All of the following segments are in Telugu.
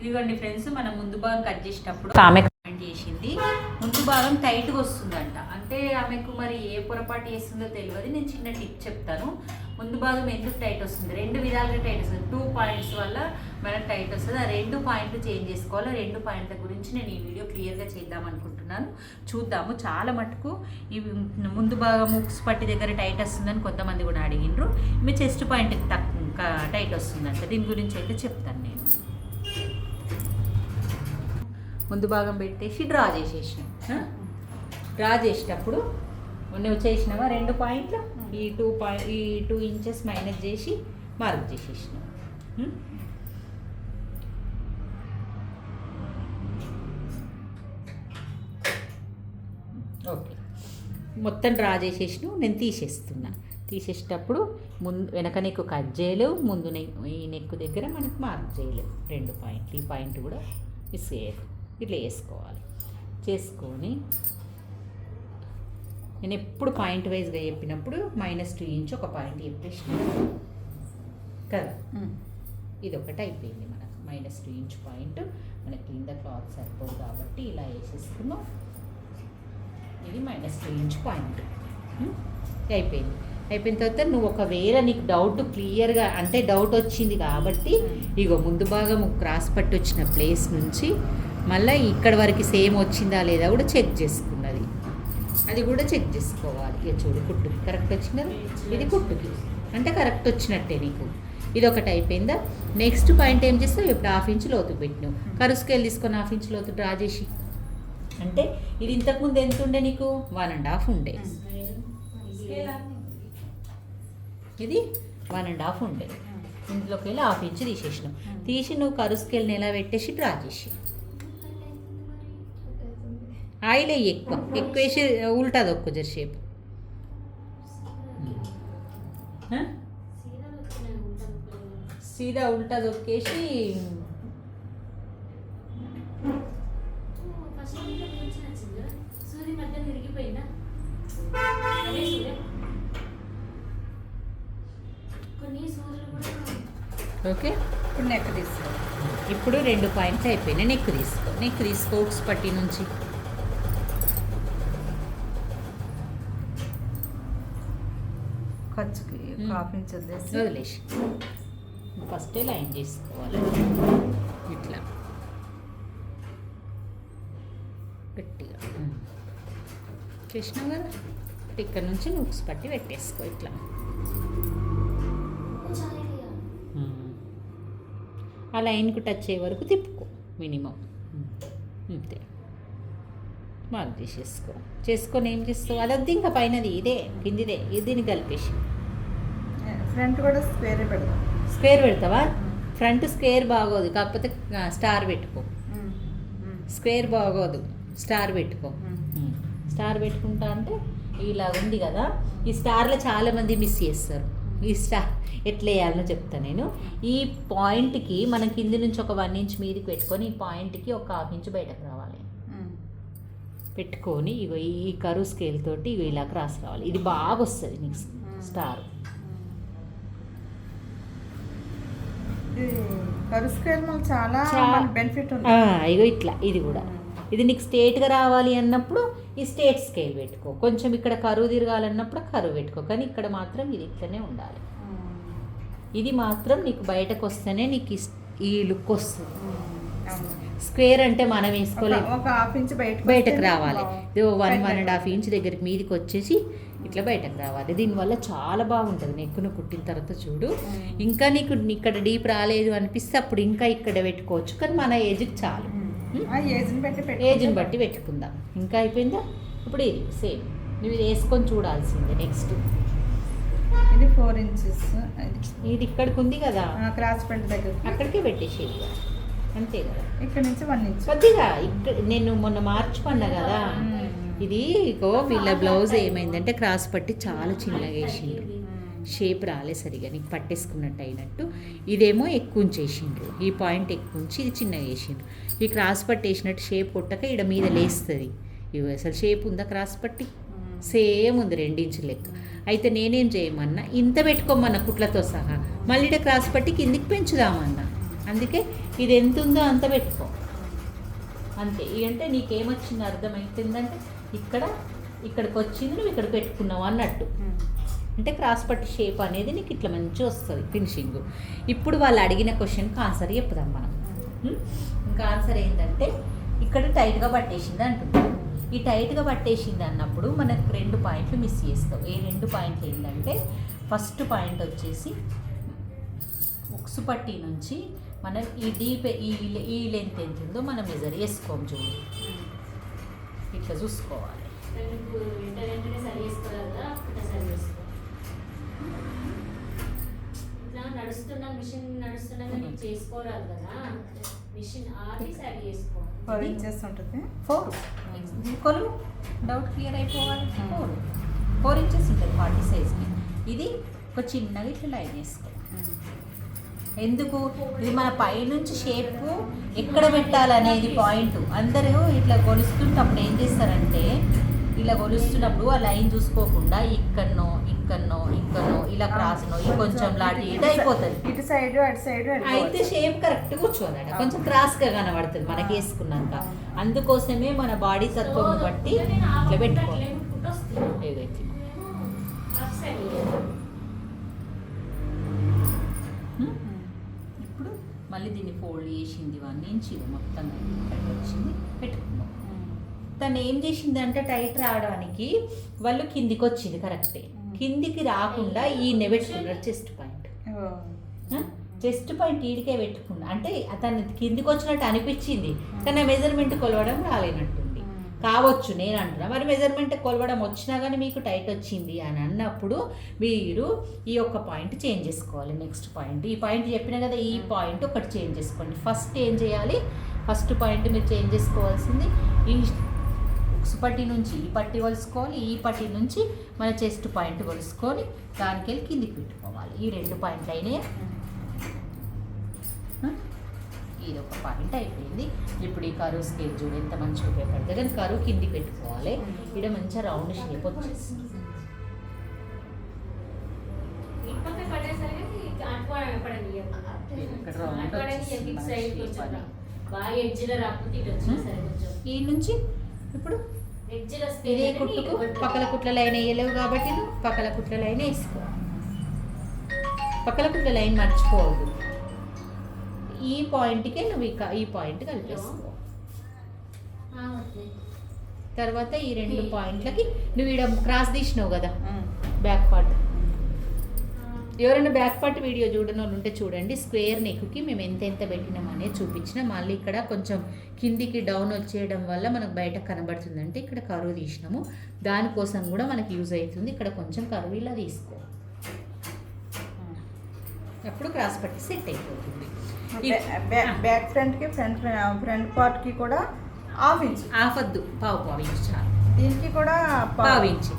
ఇదిగోండి ఫ్రెండ్స్, మనం ముందు భాగం కట్ చేసేటప్పుడు ఆమె కామెంట్ చేసింది ముందు భాగం టైట్గా వస్తుందంట. అంటే ఆమెకు మరి ఏ పొరపాటు చేస్తుందో తెలియదు. నేను చిన్న టిప్ చెప్తాను. ముందు భాగం ఎందుకు టైట్ వస్తుంది, రెండు విధాలుగా టైట్ వస్తుంది. 2 పాయింట్స్ వల్ల మనకు టైట్ వస్తుంది. ఆ 2 పాయింట్లు చేంజ్ చేసుకోవాలి. 2 పాయింట్ల గురించి నేను ఈ వీడియో క్లియర్గా చేద్దాం అనుకుంటున్నాను. చూద్దాము. చాలా మటుకు ఈ ముందు భాగం ముక్స్ పట్టి దగ్గర టైట్ వస్తుందని కొంతమంది కూడా అడిగినారు. మీ చెస్ట్ పాయింట్ టైట్ వస్తుందంట. దీని గురించి అయితే చెప్తాను నేను. ముందు భాగం పెట్టేసి డ్రా చేసేసినాం. డ్రా చేసేటప్పుడు నువ్వు చేసినావా 2 పాయింట్లు, ఈ 2 ఇంచెస్ మైనస్ చేసి మార్క్ చేసేసినాం. ఓకే, మొత్తం డ్రా చేసేసినావు. నేను తీసేస్తున్నా. తీసేసేటప్పుడు వెనక నెక్కు కట్ చేయలేవు, ముందు ఈ నెక్కు దగ్గర మనకు మార్క్ చేయలేవు. 2 పాయింట్లు, ఈ పాయింట్ కూడా మిస్ చేయరు. ఇట్లా వేసుకోవాలి. చేసుకొని నేను ఎప్పుడు పాయింట్ వైజ్గా చెప్పినప్పుడు -2 ఇంచ్ ఒక పాయింట్ చెప్పేసిన కదా. ఇది ఒకటి అయిపోయింది మనకు. -2 ఇంచ్ పాయింట్ మనకి కింద క్లాత్ సరిపోదు కాబట్టి ఇలా వేసేసుకున్నాం. ఇది -2 ఇంచ్ పాయింట్ అయిపోయింది. అయిపోయిన తర్వాత నువ్వు ఒకవేళ నీకు డౌట్ క్లియర్గా అంటే డౌట్ వచ్చింది కాబట్టి ఇగో ముందు భాగం క్రాస్ పట్టి వచ్చిన ప్లేస్ నుంచి మళ్ళీ ఇక్కడ వరకు సేమ్ వచ్చిందా లేదా కూడా చెక్ చేసుకున్నది. అది కూడా చెక్ చేసుకోవాలి. ఇక చూడు, కుట్టుకి కరెక్ట్ వచ్చినది, ఇది కుట్టుకి అంటే కరెక్ట్ వచ్చినట్టే నీకు. ఇది ఒకటి అయిపోయిందా. నెక్స్ట్ పాయింట్ ఏం చేస్తావు, ఇప్పుడు 1/2 ఇంచ్ లోతు పెట్టినావు. కరు స్కేల్ తీసుకొని 1/2 ఇంచ్ లోతు డ్రా చేసి, అంటే ఇది ఇంతకుముందు ఎంత ఉండే నీకు 1.5 ఉండే, ఇది 1.5 ఉండే. ఇందులోకి వెళ్ళి 1/2 ఇంచ్ తీసేసినావు. తీసి నువ్వు కరు స్కేల్ని ఎలా పెట్టేసి డ్రా చేసి, ఆయిల్ ఎక్కువ వేసి ఉల్టా దొక్కు జర షేప్. సీదా ఉల్టా దొక్కేసి ఓకే. ఇప్పుడు నెక్ తీసుకో. ఇప్పుడు 2 పాయింట్స్ అయిపోయినాయి. నెక్ తీసుకో. నెక్ తీసుకో ఉక్స్ పట్టి నుంచి ఖర్చుకి 1/2 ఇంచ్ వదిలేసి ఫస్టే లైన్ చేసుకోవాలి. ఇట్లా గట్టిగా చేసినావు కదా. ఇక్కడ నుంచి నూక్స్ పట్టి పెట్టేసుకో. ఇట్లా ఆ లైన్కు టచ్ అయ్యే వరకు తిప్పుకో మినిమం. అంతే, మార్క్ చేసేసుకో. చేసుకొని ఏం చేస్తావు, అదొద్ది ఇంకా పైనది ఇదే కిందిదే, దీన్ని కలిపేసి ఫ్రంట్ కూడా స్క్వేర్ పెడతాం. స్క్వేర్ పెడతావా? ఫ్రంట్ స్క్వేర్ బాగోదు, కాకపోతే స్టార్ పెట్టుకో. స్క్వేర్ బాగోదు, స్టార్ పెట్టుకో. స్టార్ పెట్టుకుంటా అంటే ఇలా ఉంది కదా. ఈ స్టార్లో చాలామంది మిస్ చేస్తారు. ఈ స్టార్ ఎట్లా వేయాలనో చెప్తాను నేను. ఈ పాయింట్కి మనం కింది నుంచి ఒక 1 ఇంచ్ మీదకి పెట్టుకొని ఈ పాయింట్కి ఒక 1/2 ఇంచ్ బయటకు రావాలి. పెట్టుకొని ఇగో ఈ కరువు స్కేల్ తోటి ఇగో ఇలా క్రాస్ రావాలి. ఇది బాగా వస్తుంది నీకు స్టార్. కరువు స్కేల్ చాలా బెనిఫిట్ ఉంది. ఇగో ఇట్లా ఇది కూడా. ఇది నీకు స్ట్రేట్గా రావాలి అన్నప్పుడు ఈ స్ట్రేట్ స్కేల్ పెట్టుకో. కొంచెం ఇక్కడ కరువు తిరగాలన్నప్పుడు కరువు పెట్టుకో. కానీ ఇక్కడ మాత్రం ఇది ఇట్లనే ఉండాలి. ఇది మాత్రం నీకు బయటకు వస్తేనే నీకు ఈ లుక్ వస్తుంది. స్క్వేర్ అంటే మనం వేసుకోలేము. ఒక 1/2 ఇంచ్ బయటకు రావాలి. 1.5 ఇంచ్ దగ్గరికి మీదకి వచ్చేసి ఇట్లా బయటకు రావాలి. దీనివల్ల చాలా బాగుంటుంది. నెక్కును కుట్టిన తర్వాత చూడు. ఇంకా నీకు ఇక్కడ డీప్ రాలేదు అనిపిస్తే అప్పుడు ఇంకా ఇక్కడ పెట్టుకోవచ్చు. కానీ మన ఏజ్కి చాలు. ఏజ్ని బట్టి పెట్టుకుందాం. ఇంకా అయిపోయిందా? ఇప్పుడు ఇది సేమ్ నువ్వు ఇది వేసుకొని చూడాల్సిందే. నెక్స్ట్ ఇది 4 ఇంచెస్. ఇది ఇక్కడికి ఉంది కదా, క్రాస్ పెయింట్ దగ్గర అక్కడికే పెట్టేసేది అంతే కదా. ఇక్కడ నుంచి 1 ఇంచ్ కొద్దిగా ఇక్కడ నేను మొన్న మార్చుకున్నా కదా. ఇది ఇగో వీళ్ళ బ్లౌజ్ ఏమైందంటే క్రాస్ పట్టి చాలా చిన్నగా వేసిండ్రు. షేప్ రాలే సరిగా, నీకు పట్టేసుకున్నట్టు అయినట్టు. ఇదేమో ఎక్కువ ఉంచేసిండ్రు, ఈ పాయింట్ ఎక్కువ ఉంచి ఇది చిన్నగా వేసిండ్రు. ఈ క్రాస్ పట్టి వేసినట్టు షేప్ కొట్టక ఇక్కడ మీద లేస్తుంది. ఇవి అసలు షేప్ ఉందా క్రాస్ పట్టి? సేమ్ ఉంది 2 ఇంచుల లెక్క. అయితే నేనేం చేయమన్నా ఇంత పెట్టుకోమన్నా కుట్లతో సహా, మళ్ళీ ఇక్కడ క్రాస్ పట్టి కిందికి పెంచుదామన్నా. అందుకే ఇది ఎంత ఉందో అంత పెట్టుకో అంతే. అంటే నీకేమొచ్చింది అర్థమవుతుందంటే ఇక్కడికి వచ్చింది నువ్వు ఇక్కడ పెట్టుకున్నావు అన్నట్టు. అంటే క్రాస్ పట్టి షేప్ అనేది నీకు ఇట్లా మంచిగా వస్తుంది ఫినిషింగ్. ఇప్పుడు వాళ్ళు అడిగిన క్వశ్చన్కి ఆన్సర్ చెప్దాం మనం. ఇంకా ఆన్సర్ ఏంటంటే ఇక్కడ టైట్గా పట్టేసింది అంటున్నాం. ఈ టైట్గా పట్టేసింది అన్నప్పుడు మనకు 2 పాయింట్లు మిస్ చేస్తావు. ఏ 2 పాయింట్లు ఏంటంటే ఫస్ట్ పాయింట్ వచ్చేసి ఉక్సు పట్టి నుంచి మనం ఈ డీప్ ఈ లెంత్ ఎంత ఉందో మనం మెజర్ చేసుకోం. చూడు ఇట్లా చూసుకోవాలి. నడుస్తున్నా మిషన్ నడుస్తున్నా నీకు చేసుకోరాదు కదా, మిషన్ ఆపి సరి చేసుకో. 4 ఇంచెస్ ఉంటుంది. 4 కొలువు డౌట్ క్లియర్ అయిపోవాలి. 4 ఇంచెస్ ఉంటుంది 40 సైజ్కి. ఇది ఒక చిన్నగా ఇట్లా లైన్ వేసుకో. ఎందుకు ఇది మన పైనుంచి షేప్ ఎక్కడ పెట్టాలనేది పాయింట్. అందరూ ఇట్లా కొలుస్తుంటప్పుడు ఏం చేస్తారంటే ఇలా కొలుస్తున్నప్పుడు ఆ లైన్ చూసుకోకుండా ఇక్కడనో ఇలా క్రాస్నో ఈ కొంచెం లాంటి ఇటు అయిపోతుంది. ఇటు సైడ్ అటు సైడ్ అయితే షేప్ కరెక్ట్ కూర్చోదట, కొంచెం క్రాస్గా కనబడుతుంది మనకి వేసుకున్నాక. అందుకోసమే మన బాడీ తత్వం బట్టి ఇట్లా పెట్టుకోవాలి. ఏదైతే ఇప్పుడు మళ్ళీ దీన్ని ఫోల్డ్ చేసింది 1 ఇంచ్ మొత్తం వచ్చింది పెట్టుకున్నాం. తను ఏం చేసింది అంటే టైట్ రావడానికి వాళ్ళు కిందికి వచ్చింది కరెక్టే. కిందికి రాకుండా ఈ పెట్టుకున్నారు చెస్ట్ పాయింట్ ఈడికే పెట్టుకున్నా. అంటే అతను కిందికి వచ్చినట్టు అనిపించింది కానీ మెజర్మెంట్ కొలవడం రాలేనట్టుంది. కావచ్చు నేను అంటున్నా. మరి మెజర్మెంట్ కొలవడం వచ్చినా కానీ మీకు టైట్ వచ్చింది అని అన్నప్పుడు మీరు ఈ ఒక్క పాయింట్ చేంజ్ చేసుకోవాలి. నెక్స్ట్ పాయింట్ ఈ పాయింట్ చెప్పినా కదా, ఈ పాయింట్ ఒకటి చేంజ్ చేసుకోండి. ఫస్ట్ ఏం చేయాలి, ఫస్ట్ పాయింట్ మీరు చేంజ్ చేసుకోవాల్సింది ఈ ఉక్సు పట్టి నుంచి ఈ పట్టి కొలుసుకోవాలి, ఈ పట్టి నుంచి మన చెస్ట్ పాయింట్ కొలుసుకొని దానికి వెళ్ళి కిందికి పెట్టుకోవాలి. ఈ 2 పాయింట్లు అయినాయి. ఇది ఒక పాయింట్ అయిపోయింది. ఇప్పుడు ఈ కరువు స్కేల్ చూడు ఎంత మంచిగా ఉపయోగపడుతుంది. కానీ కరువు కిందికి పెట్టుకోవాలి. ఇక్కడ మంచిగా రౌండ్ షేప్ వచ్చేసింది. ఈ నుంచి ఇప్పుడు ఇదే కుట్టుకు పక్కల కుట్ల లైన్ వేయలేవు కాబట్టి పక్కల కుట్ల లైన్ వేసుకో. పక్కల కుట్ల లైన్ మర్చిపోవద్దు. ఈ పాయింట్కే నువ్వు ఈ పాయింట్ కలిపేసుకో. తర్వాత ఈ 2 పాయింట్లకి నువ్వు ఇక్కడ క్రాస్ తీసినావు కదా బ్యాక్ పార్ట్. ఎవరైనా బ్యాక్ పార్ట్ వీడియో చూడని వాళ్ళు ఉంటే చూడండి. స్క్వేర్ నెక్కి మేము ఎంత పెట్టినాం అనేది చూపించిన. మళ్ళీ ఇక్కడ కొంచెం కిందికి డౌన్ వచ్చేయడం వల్ల మనకు బయట కనబడుతుంది. అంటే ఇక్కడ కరువు తీసినాము, దానికోసం కూడా మనకి యూజ్ అవుతుంది. ఇక్కడ కొంచెం కరువు ఇలా తీసుకో. అప్పుడు క్రాస్ పట్టి సెట్ అయిపోతుంది. బ్యాక్ ఫ్రంట్కి ఫ్రంట్ పార్ట్కి కూడా హాఫ్ ఇంచ్, హాఫ్ వద్దు, పావు ఇంచ్ చాలు. దీనికి కూడా పావు ఇంచ్.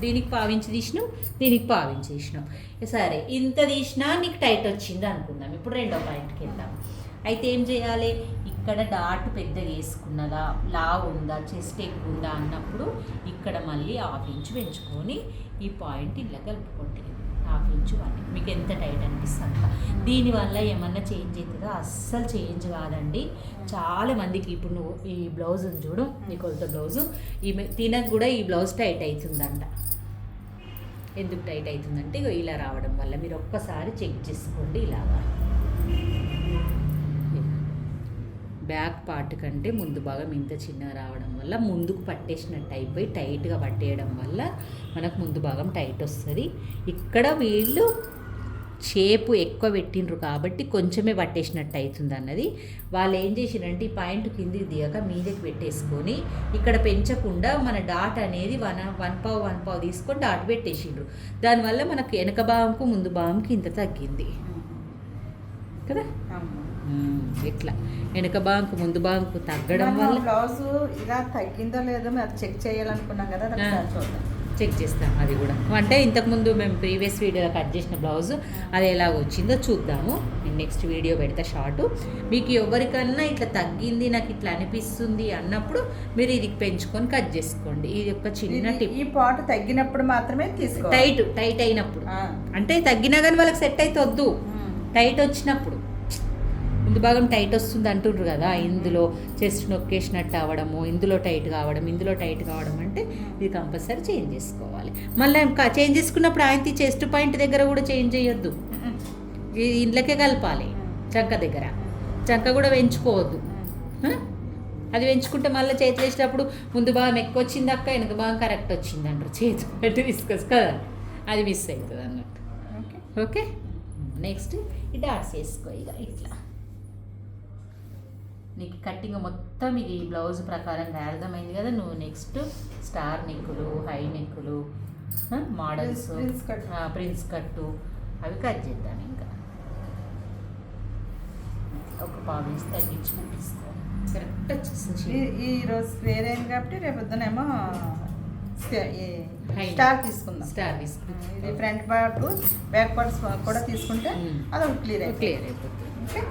దీనికి పావించి తీసినాం, దీనికి పావించి తీసినాం. సరే ఇంత తీసినా నీకు టైట్ వచ్చింది అనుకుందాం. ఇప్పుడు 2వ పాయింట్కి వెళ్దాం. అయితే ఏం చేయాలి, ఇక్కడ డాట్ పెద్దగా వేసుకున్నదా, లావ్ ఉందా, చెస్ట్ ఎక్కువ ఉందా అన్నప్పుడు ఇక్కడ మళ్ళీ హాఫ్ ఇంచ్ పెంచుకొని ఈ పాయింట్ ఇలా కలుపుకోండి. హాఫ్ ఇంచ్ వాటి మీకు ఎంత టైట్ అనిపిస్తుంది. దీనివల్ల ఏమన్నా చేంజ్ అవుతుందో? అస్సలు చేంజ్ కాదండి. చాలా మందికి ఇప్పుడు నువ్వు ఈ బ్లౌజ్ చూడు, నీ కొలత బ్లౌజు తినకు కూడా ఈ బ్లౌజ్ టైట్ అవుతుందంట. ఎందుకు టైట్ అవుతుందంటే ఇలా రావడం వల్ల. మీరు ఒక్కసారి చెక్ చేసుకోండి. ఇలాగా బ్యాక్ పార్ట్ కంటే ముందు భాగం ఇంత చిన్నగా రావడం వల్ల ముందుకు పట్టేసినట్టు అయిపోయి టైట్గా పట్టేయడం వల్ల మనకు ముందు భాగం టైట్ వస్తుంది. ఇక్కడ వీళ్ళు షేపు ఎక్కువ పెట్టిండ్రు కాబట్టి కొంచెమే పట్టేసినట్టు అవుతుంది అన్నది. వాళ్ళు ఏం చేసిరంటే ఈ పాయింట్ కిందికి దిగక మీదకి పెట్టేసుకొని ఇక్కడ పెంచకుండా మన డాట్ అనేది 1 పావు తీసుకొని డాట్ పెట్టేసిండ్రు. దానివల్ల మనకు వెనక భాగంకు ముందు భాగంకి ఇంత తగ్గింది కదా. ఇట్లా వెనక భాగంకు ముందు భాగంకు తగ్గడం వల్ల బ్లౌజ్ ఇలా తగ్గిందో లేదో మేము చెక్ చేయాలనుకున్నాం కదా, చూద్దాం. చెక్ చేస్తాం అది కూడా. అంటే ఇంతకుముందు మేము ప్రీవియస్ వీడియోలో కట్ చేసిన బ్లౌజ్ అది ఎలాగ వచ్చిందో చూద్దాము. నేను నెక్స్ట్ వీడియో పెడతా షార్ట్. మీకు ఎవరికన్నా ఇట్లా తగ్గింది నాకు ఇట్లా అనిపిస్తుంది అన్నప్పుడు మీరు ఇది పెంచుకొని కట్ చేసుకోండి. ఇది ఒక చిన్న టిప్. ఈ పార్ట్ తగ్గినప్పుడు మాత్రమే తీసుకో. టైట్ అయినప్పుడు అంటే తగ్గినా కానీ వాళ్ళకి సెట్ అయితే వద్దు. టైట్ వచ్చినప్పుడు ముందు భాగం టైట్ వస్తుంది అంటుండ్రు కదా, ఇందులో చెస్ట్ నొక్కేసినట్టు అవ్వడము, ఇందులో టైట్ కావడం, ఇందులో టైట్ కావడం అంటే ఇది కంపల్సరీ చేంజ్ చేసుకోవాలి. మళ్ళీ చేంజ్ చేసుకున్నప్పుడు ఆయన చెస్ట్ పాయింట్ దగ్గర కూడా చేంజ్ చేయొద్దు, ఇంట్లోకే కలపాలి. చంక దగ్గర చంక కూడా పెంచుకోవద్దు. అది పెంచుకుంటే మళ్ళీ చేతులు వేసేటప్పుడు ముందు భాగం ఎక్కువ వచ్చింది అక్క, వెనక భాగం కరెక్ట్ వచ్చింది అంటారు, చేతి పెట్టి తీసుకొచ్చు కదా, అది మిస్ అవుతుంది అన్నట్టు. ఓకే, నెక్స్ట్ ఈ డాట్స్ వేసుకో. ఇక ఇట్లా నీకు కట్టింగ్ మొత్తం ఇది బ్లౌజ్ ప్రకారంగా అర్థమైంది కదా. నువ్వు నెక్స్ట్ స్టార్ నెక్కులు, హై నెక్కులు, మోడల్స్, ప్రిన్స్ కట్టు అవి కట్ చేద్దాం. ఇంకా ఒక పావు వేసి తగ్గించి కట్టిస్తాను. కరెక్ట్ వచ్చేసింది. ఈ రోజు స్క్వేర్ అయింది కాబట్టి రేపు పొద్దునేమో స్టార్ తీసుకుందాం. స్టార్ తీసుకుందాం. ఇది ఫ్రంట్ పార్ట్ బ్యాక్ పార్ట్స్ కూడా తీసుకుంటే అదొక క్లియర్ అయిపోతుంది. ఓకే.